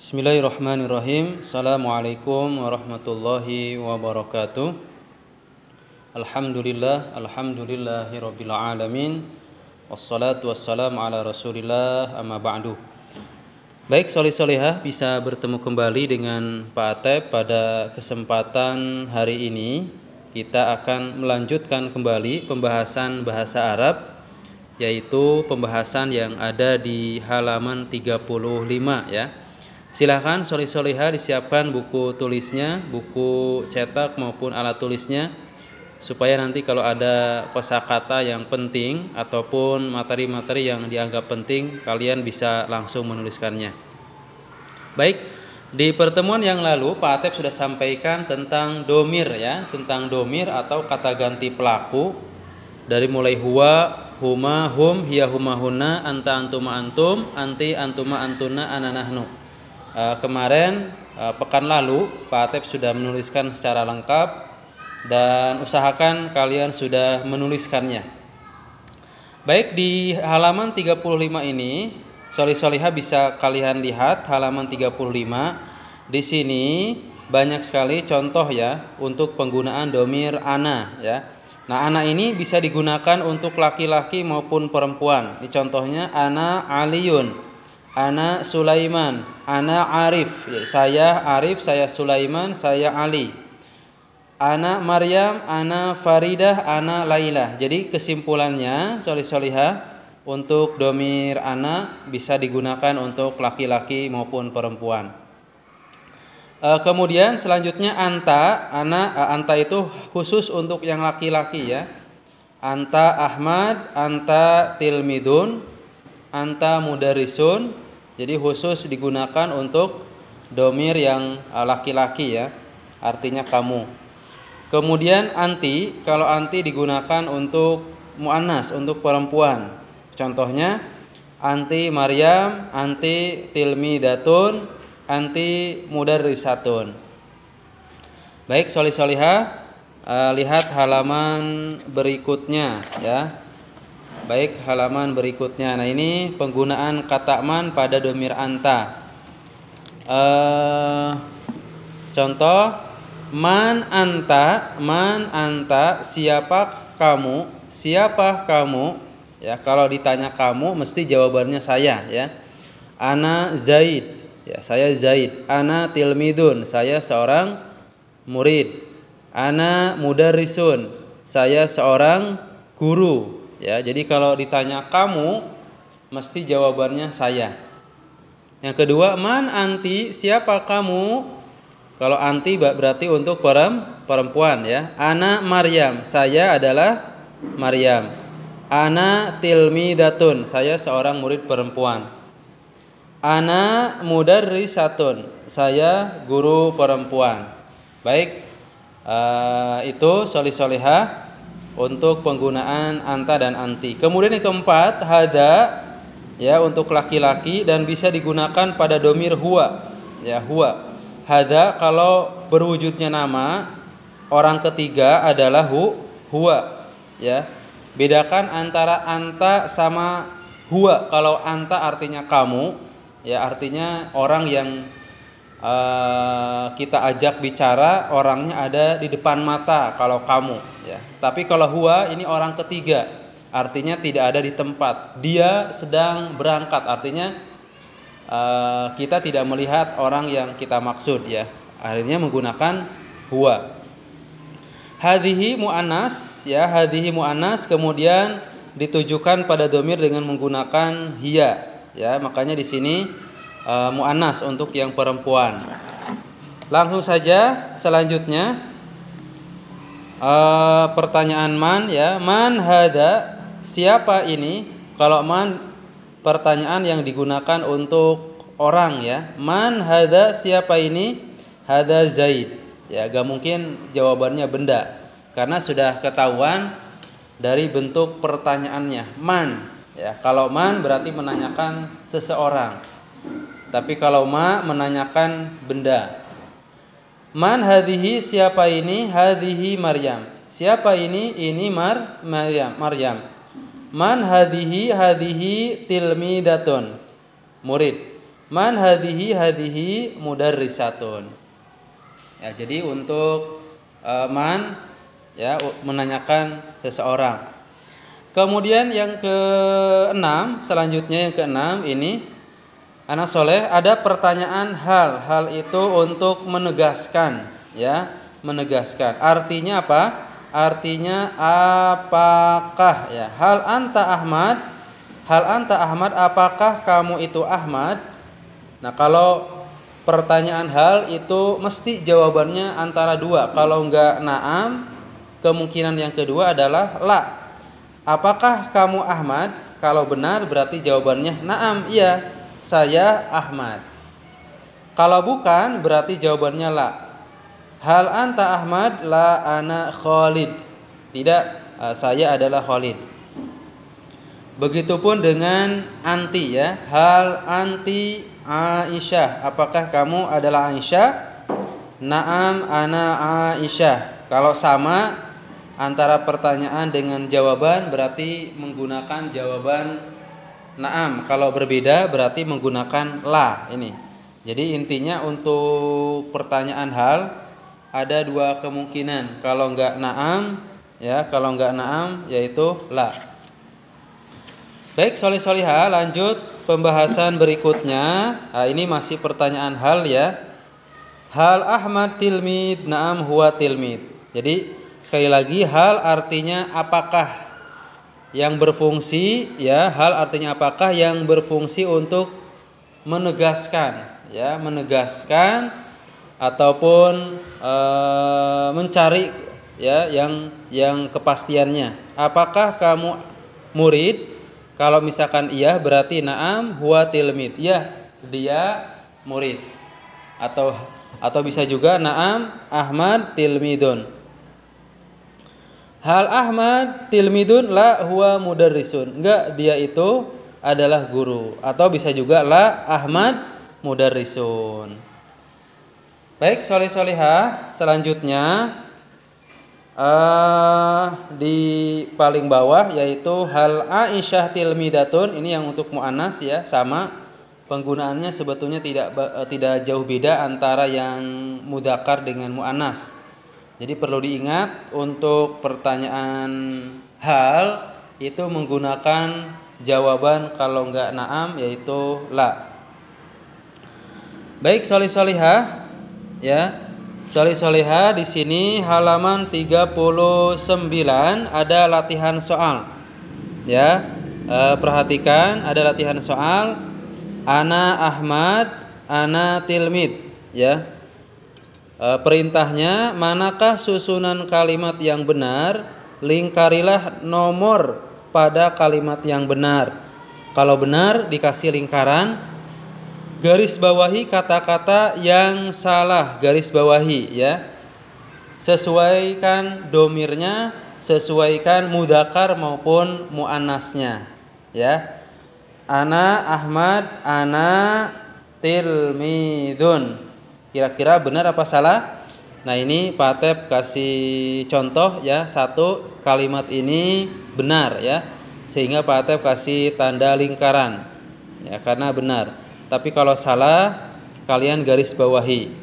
Bismillahirrahmanirrahim. Assalamualaikum warahmatullahi wabarakatuh. Alhamdulillahirabbil alamin. Wassalatu wassalamu ala Rasulillah amma ba'du. Baik, solih-solihah, bisa bertemu kembali dengan Pak Atep pada kesempatan hari ini. Kita akan melanjutkan kembali pembahasan bahasa Arab, yaitu pembahasan yang ada di halaman 35 ya. Silahkan solih-solihah disiapkan buku tulisnya, buku cetak maupun alat tulisnya, supaya nanti kalau ada kosakata yang penting ataupun materi-materi yang dianggap penting, kalian bisa langsung menuliskannya. Baik, di pertemuan yang lalu Pak Atep sudah sampaikan tentang domir ya, tentang domir atau kata ganti pelaku, dari mulai huwa, huma, hum, hiya, huma, hunna, anta, antuma, antum, anti, antuma, antuna, ana, nahnu. Kemarin pekan lalu Pak Atep sudah menuliskan secara lengkap dan usahakan kalian sudah menuliskannya. Baik, di halaman 35 ini solih-solihah bisa kalian lihat halaman 35. Di sini banyak sekali contoh ya untuk penggunaan domir ana ya. Nah, ana ini bisa digunakan untuk laki-laki maupun perempuan. Ini contohnya ana Aliyun, ana Sulaiman, ana Arif, saya Arif, saya Sulaiman, saya Ali. Ana Maryam, ana Faridah, ana Lailah. Jadi kesimpulannya solih-solihah, untuk domir ana bisa digunakan untuk laki-laki maupun perempuan. Kemudian selanjutnya anta, anta itu khusus untuk yang laki-laki ya. Anta Ahmad, anta Tilmidun, anta Mudarisun. Jadi khusus digunakan untuk domir yang laki-laki ya, artinya kamu. Kemudian anti, kalau anti digunakan untuk muannas, untuk perempuan. Contohnya anti Maryam, anti Tilmidatun, anti Mudarrisatun. Baik, solih-solihah, lihat halaman berikutnya ya. Baik, halaman berikutnya. Nah, ini penggunaan kata man pada domir anta. Contoh, man anta, siapa kamu? Siapa kamu? Ya, kalau ditanya kamu mesti jawabannya saya ya. Ana Zaid, ya saya Zaid. Ana Tilmidun, saya seorang murid. Ana Mudarrisun, saya seorang guru. Ya, jadi kalau ditanya kamu mesti jawabannya saya. Yang kedua, man anti, siapa kamu? Kalau anti berarti untuk perempuan ya. Ana Maryam, saya adalah Maryam. Ana Tilmidatun, saya seorang murid perempuan. Ana Mudarrisatun, saya guru perempuan. Baik, itu solih-solihah untuk penggunaan anta dan anti. Kemudian yang keempat, hada ya, untuk laki-laki dan bisa digunakan pada domir huwa ya, huwa. Hada kalau berwujudnya nama, orang ketiga adalah huwa ya. Bedakan antara anta sama huwa. Kalau anta artinya kamu ya, artinya orang yang kita ajak bicara, orangnya ada di depan mata kalau kamu ya. Tapi kalau huwa ini orang ketiga, artinya tidak ada di tempat, dia sedang berangkat, artinya kita tidak melihat orang yang kita maksud ya, akhirnya menggunakan huwa. Hadhihi muannas ya, hadhihi muannas kemudian ditujukan pada domir dengan menggunakan hiya ya, makanya di sini muannas untuk yang perempuan. Langsung saja selanjutnya pertanyaan man ya, man hada, siapa ini? Kalau man pertanyaan yang digunakan untuk orang ya. Man hada, siapa ini? Hada Zaid. Ya, gak mungkin jawabannya benda karena sudah ketahuan dari bentuk pertanyaannya. Man ya, kalau man berarti menanyakan seseorang. Tapi kalau ma menanyakan benda. Man hadhihi, siapa ini? Hadhihi Maryam. Siapa ini? Ini Maryam. Man hadhihi, hadhihi tilmidatun, murid. Man hadhihi mudarrisatun. Ya, jadi untuk man ya menanyakan seseorang. Kemudian yang keenam, selanjutnya yang keenam ini anak soleh ada pertanyaan hal. Hal itu untuk menegaskan ya, menegaskan. Artinya apa? Artinya apakah ya? Hal anta Ahmad, apakah kamu itu Ahmad? Nah, kalau pertanyaan hal itu mesti jawabannya antara dua. Kalau enggak na'am, kemungkinan yang kedua adalah la. Apakah kamu Ahmad? Kalau benar berarti jawabannya na'am, iya, saya Ahmad. Kalau bukan berarti jawabannya la. Hal anta Ahmad? La ana Khalid. Tidak, saya adalah Khalid. Begitupun dengan anti ya. Hal anti Aisyah? Apakah kamu adalah Aisyah? Naam ana Aisyah. Kalau sama antara pertanyaan dengan jawaban berarti menggunakan jawaban naam. Kalau berbeda berarti menggunakan la ini. Jadi intinya untuk pertanyaan hal ada dua kemungkinan. Kalau enggak naam ya, kalau enggak naam yaitu la. Baik, solih-solihah, lanjut pembahasan berikutnya. Nah, ini masih pertanyaan hal ya. Hal Ahmad tilmid? Naam huwa tilmid. Jadi sekali lagi hal artinya apakah yang berfungsi ya. Hal artinya apakah yang berfungsi untuk menegaskan ya, menegaskan ataupun mencari ya yang kepastiannya. Apakah kamu murid? Kalau misalkan iya berarti na'am huwa tilmid. Ya, dia murid. Atau bisa juga na'am Ahmad tilmidun. Hal Ahmad tilmidun? La huwa mudarrisun. Enggak, dia itu adalah guru. Atau bisa juga la Ahmad mudarrisun. Baik, solih-solihah, selanjutnya di paling bawah yaitu hal Aisyah tilmidatun. Ini yang untuk muannas ya, sama penggunaannya sebetulnya tidak jauh beda antara yang mudzakkar dengan muannas. Jadi perlu diingat untuk pertanyaan hal itu menggunakan jawaban kalau enggak na'am yaitu la. Baik, solih-solihah ya. Solih-solihah, di sini halaman 39 ada latihan soal. Ya, perhatikan ada latihan soal. Ana Ahmad, ana tilmid. Ya, perintahnya manakah susunan kalimat yang benar? Lingkarilah nomor pada kalimat yang benar. Kalau benar dikasih lingkaran. Garis bawahi kata-kata yang salah, garis bawahi ya. Sesuaikan domirnya, sesuaikan mudzakkar maupun muannasnya ya. Ana Ahmad, ana tilmidun. Kira-kira benar apa salah? Nah, ini Pak Atep kasih contoh ya. Satu, kalimat ini benar ya, sehingga Pak Atep kasih tanda lingkaran ya, karena benar. Tapi kalau salah kalian garis bawahi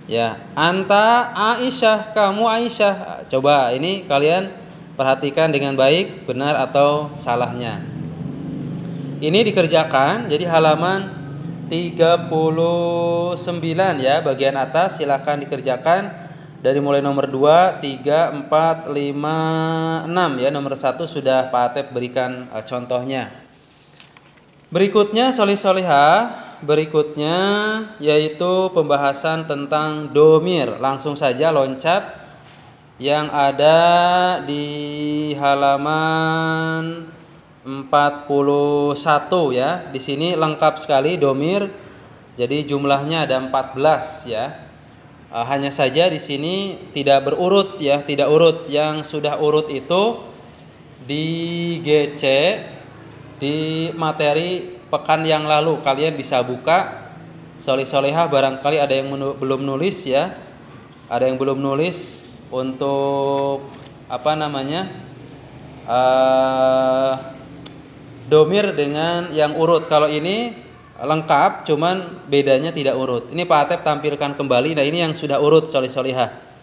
ya. Anta Aisyah, kamu Aisyah. Coba ini kalian perhatikan dengan baik benar atau salahnya. Ini dikerjakan jadi halaman 39 ya, bagian atas silakan dikerjakan dari mulai nomor 2, 3, 4, 5, 6 ya. Nomor 1 sudah Pak Atep berikan contohnya. Berikutnya solih-solihah, berikutnya yaitu pembahasan tentang domir. Langsung saja loncat yang ada di halaman 41 ya. Di sini lengkap sekali domir. Jadi jumlahnya ada 14 ya. Hanya saja di sini tidak berurut ya, tidak urut. Yang sudah urut itu di GC di materi pekan yang lalu. Kalian bisa buka. Solih-solihah barangkali ada yang belum nulis ya. Ada yang belum nulis untuk apa namanya? Domir dengan yang urut. Kalau ini lengkap, cuman bedanya tidak urut. Ini Pak Atep tampilkan kembali. Nah, ini yang sudah urut solih-solihah.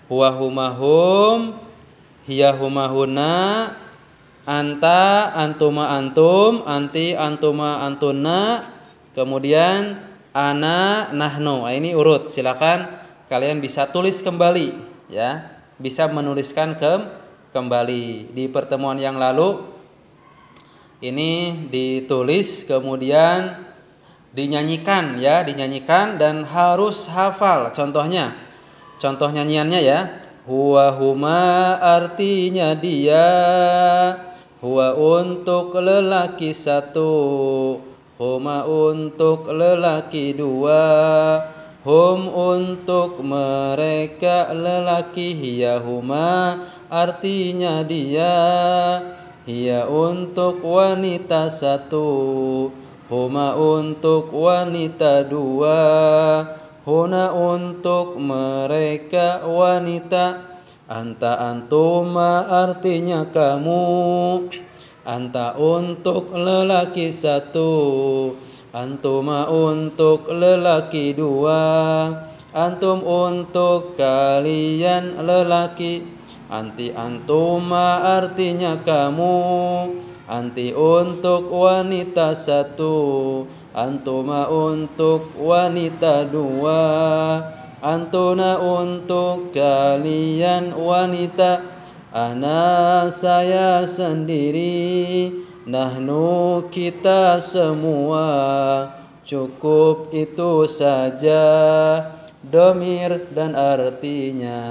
Huwa humahum, hiya humahuna, anta antuma antum, anti antuma antuna, kemudian ana nahnu. Nah, ini urut. Silakan kalian bisa tulis kembali ya. Bisa menuliskan kembali. Di pertemuan yang lalu ini ditulis kemudian dinyanyikan ya, dinyanyikan dan harus hafal contohnya. Contoh nyanyiannya ya. Huwa huma artinya dia, huwa untuk lelaki satu, huma untuk lelaki dua, hum untuk mereka lelaki, hiya huma artinya dia, hiya untuk wanita satu, huma untuk wanita dua, huna untuk mereka wanita, anta antuma artinya kamu, anta untuk lelaki satu, antuma untuk lelaki dua, antum untuk kalian lelaki, anti antuma artinya kamu, anti untuk wanita satu, antuma untuk wanita dua, antuna untuk kalian wanita, ana saya sendiri, nahnu kita semua. Cukup itu saja domir dan artinya.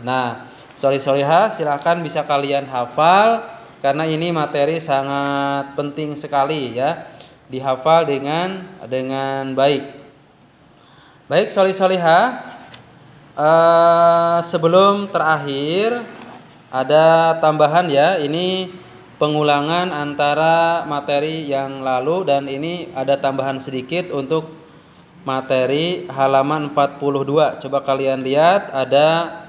Nah, solih-solihah silakan bisa kalian hafal karena ini materi sangat penting sekali ya. Dihafal dengan baik. Baik, solih-solihah, sebelum terakhir ada tambahan ya. Ini pengulangan antara materi yang lalu dan ini ada tambahan sedikit untuk materi halaman 42. Coba kalian lihat ada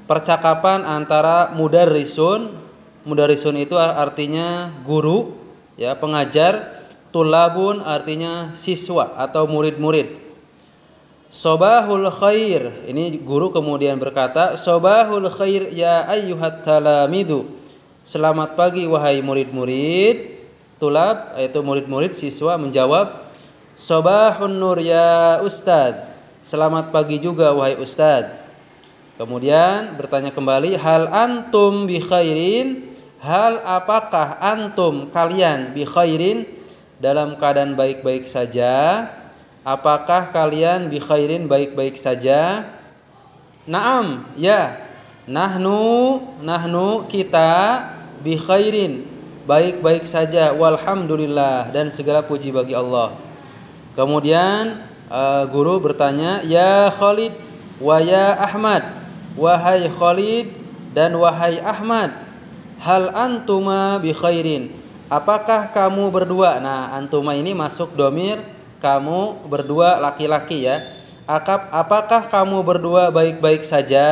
percakapan antara mudarrisun. Mudarrisun itu artinya guru ya, pengajar. Tulabun artinya siswa atau murid-murid. Sobahul khair, ini guru kemudian berkata, Sobahul khair ya ayyuhat talamidu. Selamat pagi wahai murid-murid. Tulab yaitu murid-murid, siswa menjawab, Sobahun nur ya ustad. Selamat pagi juga wahai ustad. Kemudian bertanya kembali, hal antum bi khairin? Hal apakah antum kalian bi khairin? Dalam keadaan baik-baik saja. Apakah kalian bi khairin baik-baik saja? Naam, ya. Nahnu kita bi khairin baik-baik saja, walhamdulillah, dan segala puji bagi Allah. Kemudian guru bertanya, ya Khalid wa ya Ahmad, wahai Khalid dan wahai Ahmad, hal antuma bi khairin? Apakah kamu berdua? Nah, antuma ini masuk domir kamu berdua laki-laki ya. Apakah kamu berdua baik-baik saja?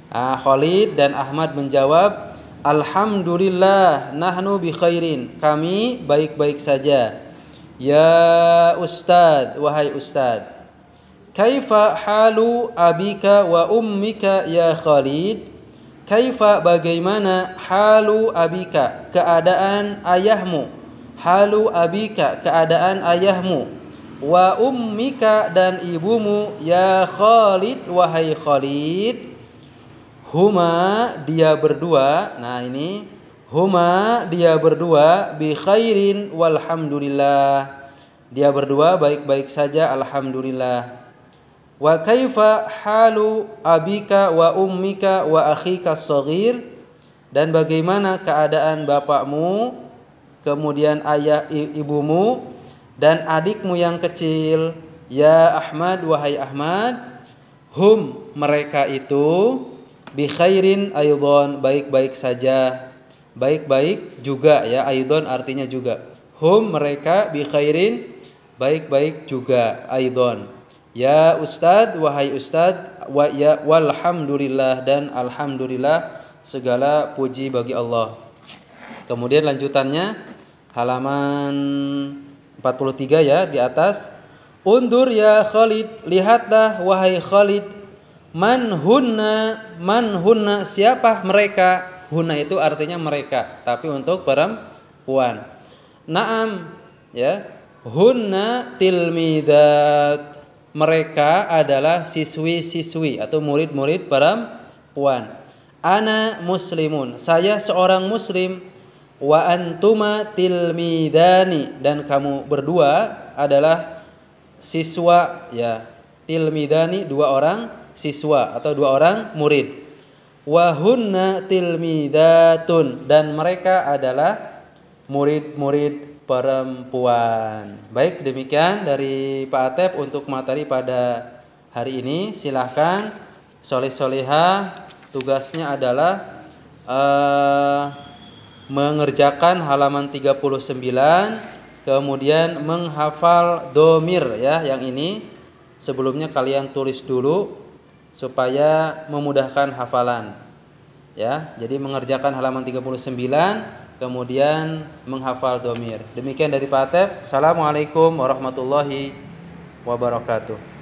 Khalid dan Ahmad menjawab, alhamdulillah nahnu bi khairin. Kami baik-baik saja. Ya Ustad, wahai Ustad. Kaifa halu abika wa ummika ya Khalid? Kaifa bagaimana, halu abika keadaan ayahmu, halu abika keadaan ayahmu, wa ummika dan ibumu, ya Khalid wahai Khalid. Huma dia berdua, nah ini huma dia berdua, bi khairin walhamdulillah, dia berdua baik-baik saja alhamdulillah. Wa kaifa halu abika wa ummika wa akhika shaghir? Dan bagaimana keadaan bapakmu, kemudian ayah ibumu dan adikmu yang kecil, ya Ahmad wahai Ahmad. Hum mereka itu, bi khairin aidon baik-baik saja, baik-baik juga ya, aidon artinya juga. Hum mereka, bi khairin baik-baik juga, aidon. Ya Ustad, wahai Ustad, wa ya walhamdulillah dan alhamdulillah, segala puji bagi Allah. Kemudian lanjutannya halaman 43 ya di atas. Undur ya Khalid, lihatlah wahai Khalid, man hunna siapa mereka? Hunna itu artinya mereka, tapi untuk perempuan. Naam ya, hunna tilmidat, mereka adalah siswi-siswi atau murid-murid perempuan. Ana muslimun, saya seorang muslim. Wa antuma tilmidani, dan kamu berdua adalah siswa ya. Tilmidani, dua orang siswa atau dua orang murid. Wa hunna tilmidatun, dan mereka adalah murid-murid perempuan. Baik, demikian dari Pak Atep untuk materi pada hari ini. Silahkan soleh-solehah, tugasnya adalah mengerjakan halaman 39, kemudian menghafal domir ya, yang ini sebelumnya kalian tulis dulu supaya memudahkan hafalan ya. Jadi mengerjakan halaman 39 kemudian menghafal domir. Demikian dari Pak Atep. Assalamualaikum warahmatullahi wabarakatuh.